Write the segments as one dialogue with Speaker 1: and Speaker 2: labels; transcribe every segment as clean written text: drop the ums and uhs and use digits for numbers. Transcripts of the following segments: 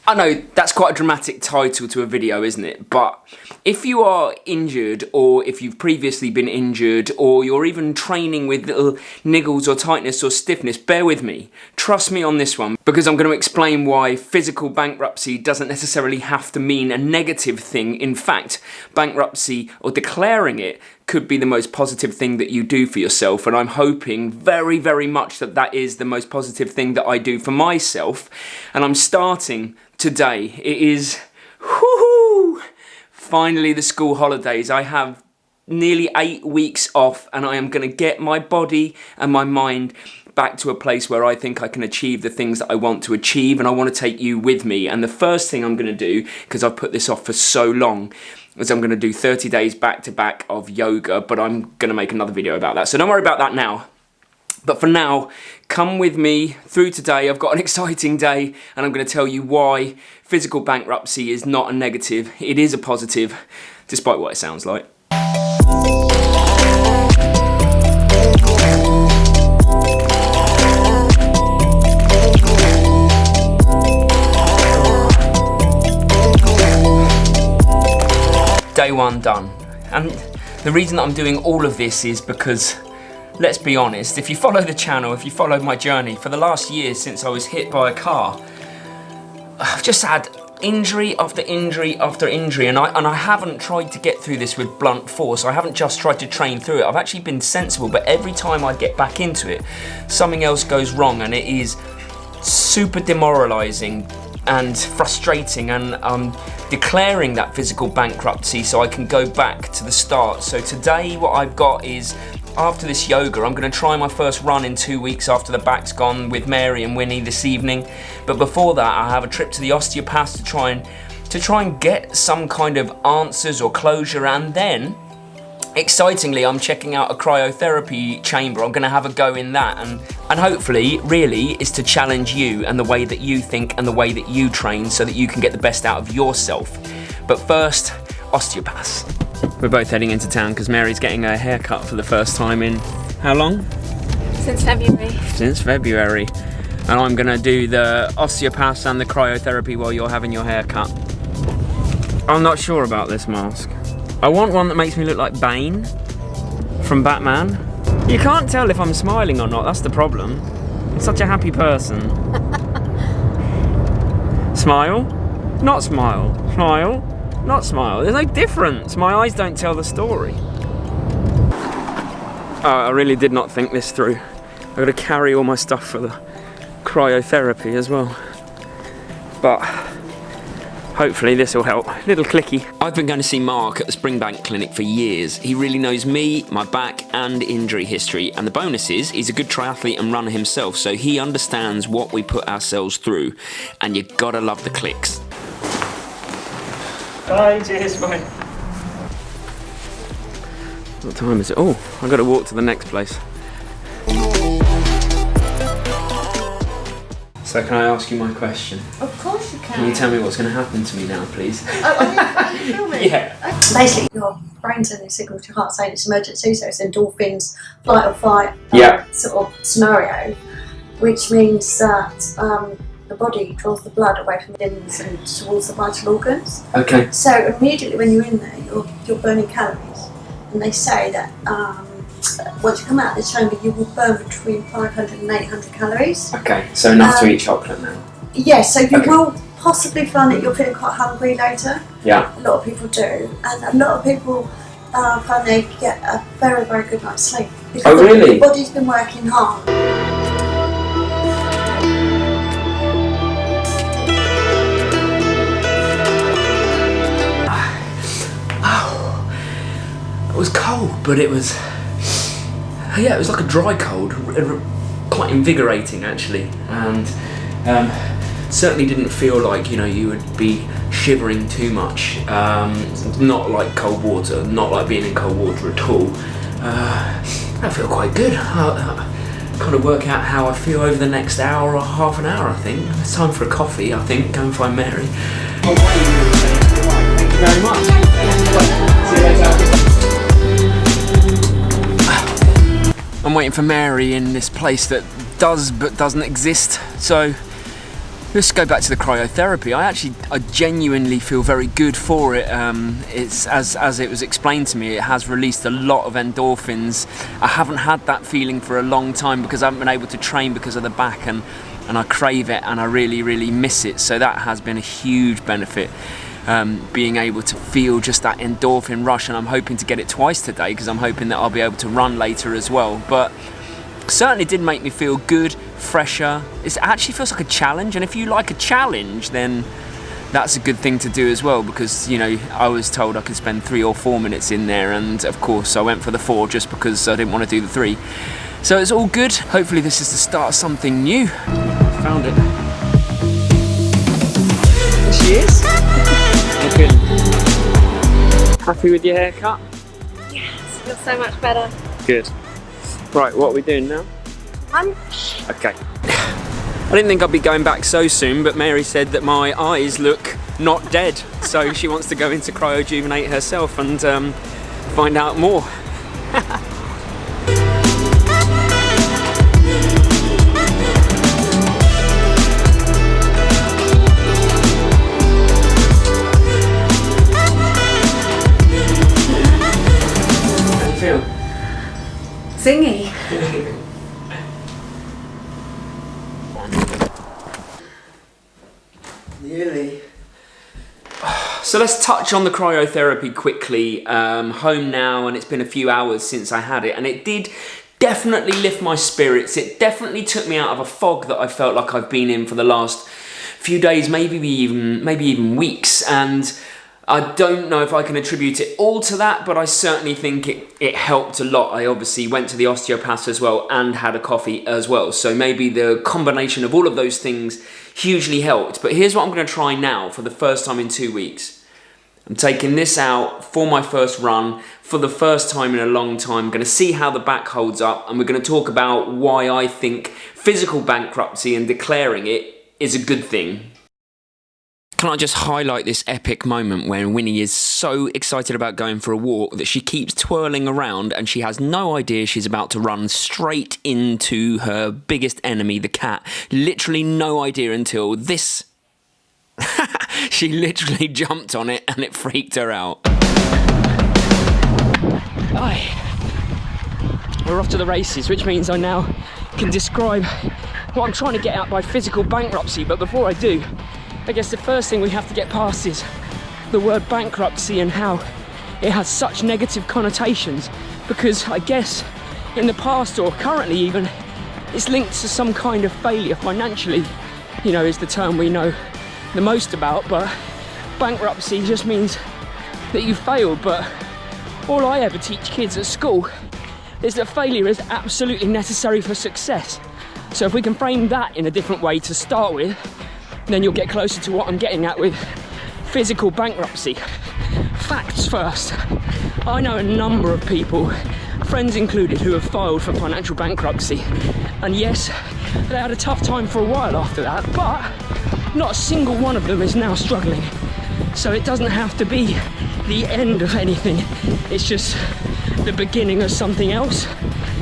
Speaker 1: I know that's quite a dramatic title to a video, isn't it? But if you are injured, or if you've previously been injured, or you're even training with little niggles or tightness or stiffness, bear with me. Trust me on this one, because I'm going to explain why physical bankruptcy doesn't necessarily have to mean a negative thing. In fact, bankruptcy, or declaring it, could be the most positive thing that you do for yourself, and I'm hoping very, very much that that is the most positive thing that I do for myself. And I'm starting today. It is, whoo, finally the school holidays. I have nearly 8 weeks off, and I am going to get my body and my mind back to a place where I think I can achieve the things that I want to achieve, and I want to take you with me. And the first thing I'm going to do, because I've put this off for so long, is I'm going to do 30 days back to back of yoga, but I'm going to make another video about that. So don't worry about that now. But for now, come with me through today. I've got an exciting day, and I'm going to tell you why physical bankruptcy is not a negative. It is a positive, despite what it sounds like. Day one done. And the reason that I'm doing all of this is because, let's be honest, if you follow the channel, if you follow my journey, for the last year since I was hit by a car, I've just had injury after injury after injury, and I haven't tried to get through this with blunt force. I haven't just tried to train through it. I've actually been sensible, but every time I get back into it, something else goes wrong, and it is super demoralizing and frustrating, and I'm declaring that physical bankruptcy so I can go back to the start. So today what I've got is, after this yoga, I'm going to try my first run in 2 weeks after the back's gone with Mary and Winnie this evening. But before that, I have a trip to the osteopath to try and get some kind of answers or closure, and then excitingly, I'm checking out a cryotherapy chamber. I'm going to have a go in that, and hopefully, really, is to challenge you and the way that you think and the way that you train, so that you can get the best out of yourself. But first, osteopaths. We're both heading into town because Mary's getting her hair cut for the first time in how long?
Speaker 2: Since February. Since
Speaker 1: February. And I'm going to do the osteopaths and the cryotherapy while you're having your hair cut. I'm not sure about this mask. I want one that makes me look like Bane from Batman. You can't tell if I'm smiling or not, that's the problem. I'm such a happy person. Smile, not smile, smile, not smile. There's no difference. My eyes don't tell the story. Oh, I really did not think this through. I've got to carry all my stuff for the cryotherapy as well. But hopefully this will help. Little clicky. I've been going to see Mark at the Springbank Clinic for years. He really knows me, my back and injury history, and the bonus is he's a good triathlete and runner himself, so he understands what we put ourselves through, and you gotta love the clicks. Bye, cheers, bye. What time is it? Oh, I've got to walk to the next place. So can I ask you my question?
Speaker 2: Of course you can.
Speaker 1: Can you tell me what's going to happen to me now, please?
Speaker 2: Are you filming?
Speaker 1: Yeah.
Speaker 2: Basically, your brain's sending signals to your heart saying it's emergency, so it's endorphins, flight or fight sort of scenario, which means that the body draws the blood away from the limbs and towards the vital organs.
Speaker 1: Okay.
Speaker 2: So immediately when you're in there, you're burning calories, and they say that once you come out of the chamber, you will burn between 500 and 800 calories.
Speaker 1: Okay, so enough to eat chocolate now?
Speaker 2: Yes, so you will possibly find that you're feeling quite hungry later.
Speaker 1: Yeah.
Speaker 2: A lot of people do. And a lot of people find they get a very, very good night's sleep. Because
Speaker 1: really?
Speaker 2: The body's been working hard.
Speaker 1: It was cold, but it was... Yeah, it was like a dry cold, quite invigorating actually, and certainly didn't feel like, you know, you would be shivering too much. Not like cold water, not like being in cold water at all. I feel quite good. I'll kind of work out how I feel over the next hour or half an hour, I think. It's time for a coffee, I think. Go and find Mary. Thank you very much. See you later. I'm waiting for Mary in this place that does but doesn't exist. So Let's go back to the cryotherapy. I genuinely feel very good for it. It's as it was explained to me, it has released a lot of endorphins. I haven't had that feeling for a long time because I haven't been able to train because of the back, and I crave it and I really miss it. So that has been a huge benefit, being able to feel just that endorphin rush, and I'm hoping to get it twice today because I'm hoping that I'll be able to run later as well. But certainly did make me feel good, fresher. It actually feels like a challenge, and if you like a challenge, then that's a good thing to do as well, because, you know, I was told I could spend 3 or 4 minutes in there, and of course I went for the 4 just because I didn't want to do the 3. So it's all good. Hopefully this is the start of something new. Found it. There she is. Looking happy with your haircut?
Speaker 3: Yes, feels so much better.
Speaker 1: Good. Right, what are we doing now?
Speaker 3: Lunch.
Speaker 1: Okay. I didn't think I'd be going back so soon, but Mary said that my eyes look not dead, so she wants to go into cryojuvenate herself and find out more. How do you feel?
Speaker 2: Zingy.
Speaker 1: Nearly. So let's touch on the cryotherapy quickly. Home now, and it's been a few hours since I had it, and it did definitely lift my spirits. It definitely took me out of a fog that I felt like I've been in for the last few days, maybe even weeks, and I don't know if I can attribute it all to that, but I certainly think it helped a lot. I obviously went to the osteopath as well and had a coffee as well. So maybe the combination of all of those things hugely helped. But here's what I'm going to try now for the first time in 2 weeks. I'm taking this out for my first run for the first time in a long time. I'm going to see how the back holds up, and we're going to talk about why I think physical bankruptcy and declaring it is a good thing. Can I just highlight this epic moment when Winnie is so excited about going for a walk that she keeps twirling around and she has no idea she's about to run straight into her biggest enemy, the cat. Literally no idea until this. She literally jumped on it and it freaked her out. Aye. We're off to the races, which means I now can describe what I'm trying to get at by physical bankruptcy. But before I do, I guess the first thing we have to get past is the word bankruptcy and how it has such negative connotations, because I guess in the past, or currently even, it's linked to some kind of failure financially, you know, is the term we know the most about. But bankruptcy just means that you failed. But all I ever teach kids at school is that failure is absolutely necessary for success. So if we can frame that in a different way to start with, then you'll get closer to what I'm getting at with physical bankruptcy. Facts first. I know a number of people, friends included, who have filed for financial bankruptcy. And yes, they had a tough time for a while after that, but not a single one of them is now struggling. So it doesn't have to be the end of anything. It's just the beginning of something else.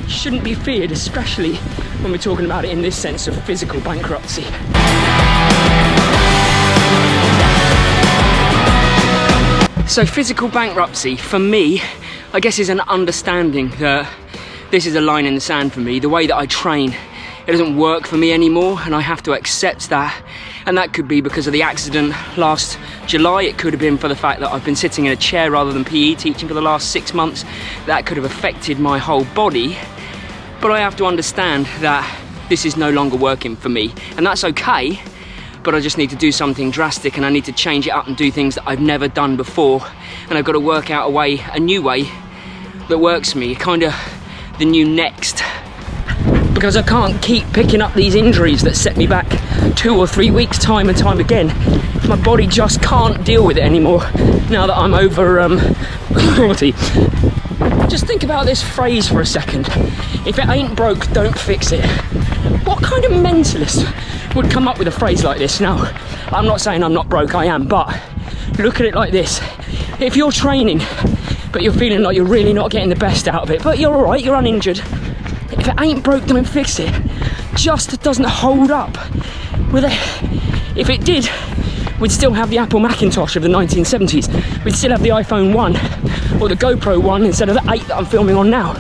Speaker 1: It shouldn't be feared, especially when we're talking about it in this sense of physical bankruptcy. So physical bankruptcy, for me, I guess is an understanding that this is a line in the sand for me. The way that I train, it doesn't work for me anymore, and I have to accept that. And that could be because of the accident last July. It could have been for the fact that I've been sitting in a chair rather than PE teaching for the last 6 months. That could have affected my whole body. But I have to understand that this is no longer working for me, and that's okay. But I just need to do something drastic, and I need to change it up and do things that I've never done before. And I've got to work out a new way that works for me, kind of the new next. Because I can't keep picking up these injuries that set me back 2 or 3 weeks time and time again. My body just can't deal with it anymore now that I'm over 40. Just think about this phrase for a second. If it ain't broke, don't fix it. What kind of mentalist would come up with a phrase like this? Now, I'm not saying I'm not broke, I am, but look at it like this. If you're training, but you're feeling like you're really not getting the best out of it, but you're alright, you're uninjured, if it ain't broke, don't fix it. Just doesn't hold up. If it did, we'd still have the Apple Macintosh of the 1970s. We'd still have the iPhone 1 or the GoPro 1 instead of the 8 that I'm filming on now.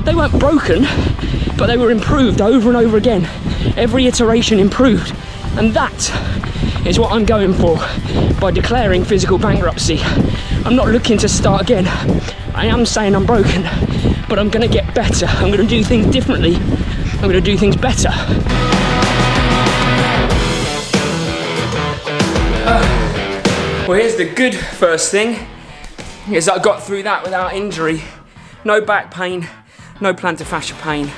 Speaker 1: They weren't broken, but they were improved over and over again. Every iteration improved. And that is what I'm going for by declaring physical bankruptcy. I'm not looking to start again. I am saying I'm broken, but I'm gonna get better. I'm gonna do things differently. I'm gonna do things better. Well, here's the good first thing, is that I got through that without injury. No back pain, no plantar fascia pain.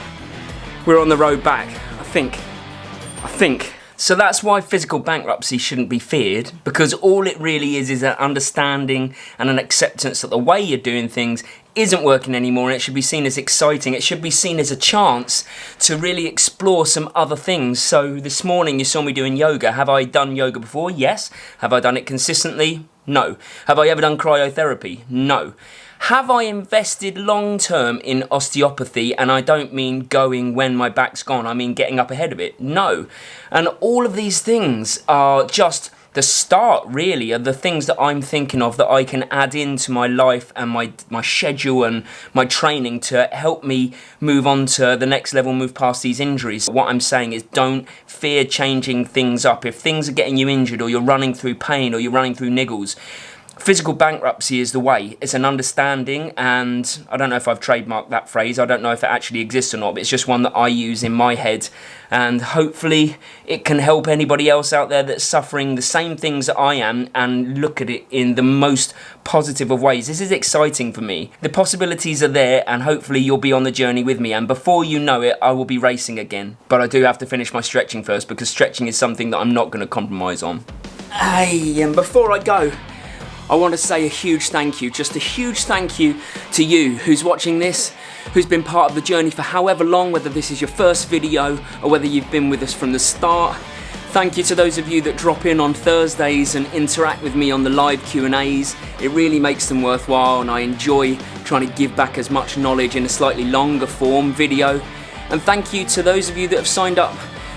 Speaker 1: We're on the road back, I think. So that's why physical bankruptcy shouldn't be feared, because all it really is an understanding and an acceptance that the way you're doing things isn't working anymore, and it should be seen as exciting. It should be seen as a chance to really explore some other things. So this morning you saw me doing yoga. Have I done yoga before? Yes. Have I done it consistently? No. Have I ever done cryotherapy? No. Have I invested long term in osteopathy? And I don't mean going when my back's gone, I mean getting up ahead of it. No. And all of these things are just the start, really, of the things that I'm thinking of that I can add into my life and my schedule and my training to help me move on to the next level, move past these injuries. What I'm saying is, don't fear changing things up. If things are getting you injured, or you're running through pain, or you're running through niggles, physical bankruptcy is the way. It's an understanding, and I don't know if I've trademarked that phrase. I don't know if it actually exists or not, but it's just one that I use in my head, and hopefully it can help anybody else out there that's suffering the same things that I am and look at it in the most positive of ways. This is exciting for me. The possibilities are there, and hopefully you'll be on the journey with me, and before you know it, I will be racing again. But I do have to finish my stretching first, because stretching is something that I'm not going to compromise on. Hey, and before I go, I want to say a huge thank you, just a huge thank you to you who's watching this, who's been part of the journey for however long, whether this is your first video or whether you've been with us from the start. Thank you to those of you that drop in on Thursdays and interact with me on the live Q&As. It really makes them worthwhile, and I enjoy trying to give back as much knowledge in a slightly longer form video. And thank you to those of you that have signed up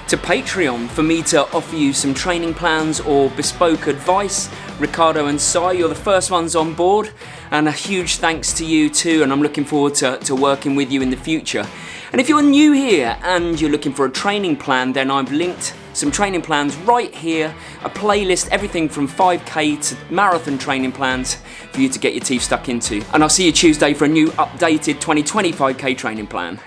Speaker 1: to Patreon for me to offer you some training plans or bespoke advice. Ricardo and Sai, you're the first ones on board, and a huge thanks to you too, and I'm looking forward to working with you in the future. And if you're new here and you're looking for a training plan, then I've linked some training plans right here, a playlist, everything from 5k to marathon training plans for you to get your teeth stuck into. And I'll see you Tuesday for a new updated 2025k training plan.